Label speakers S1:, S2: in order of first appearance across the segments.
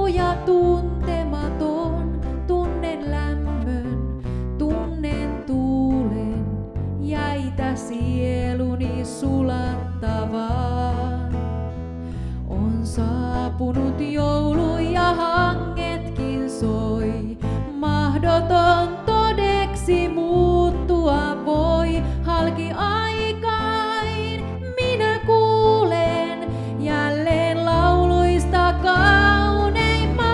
S1: ja tuntematon, tunnen lämmön, tunnen tuulen, jäitä sieluni sulattavaan. On saapunut joulu ja hangetkin soi, mahdoton todeksi muuttua voi. Halki aikain minä kuulen jälleen lauluista kauneimman.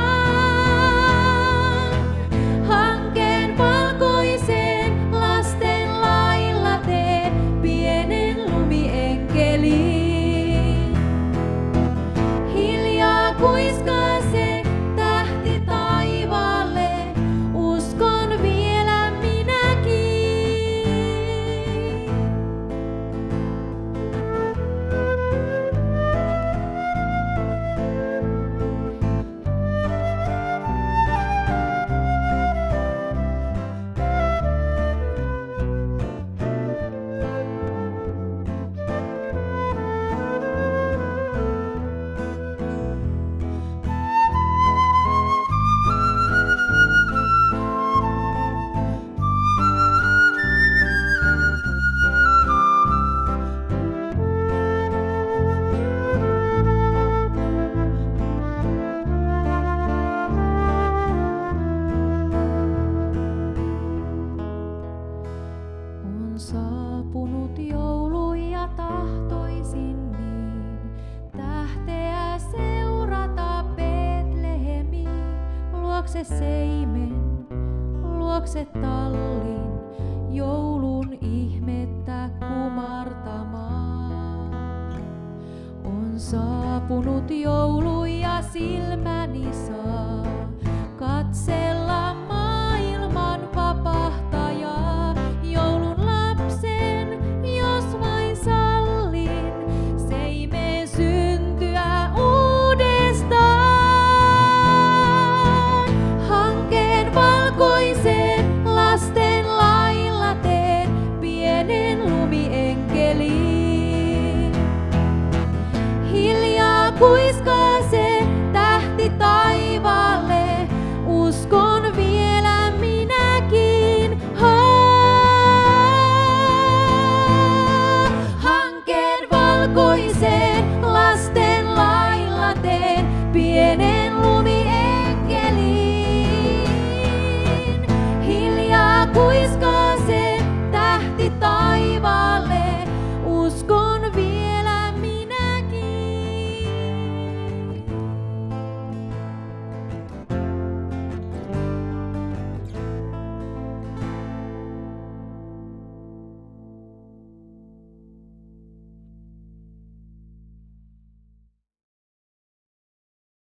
S1: Hankkeen valkoiseen lasten lailla tee pienen lumienkeliin. Hiljaa kuiskaa se tähti taivaalle, uskon vielä minäkin. On saapunut joulu ja tahtoisin niin tähteä seurata Betlehemiin, luokse seimen, luokse tallin, joulun ihmettä kumartamaan. On saapunut joulu ja silmän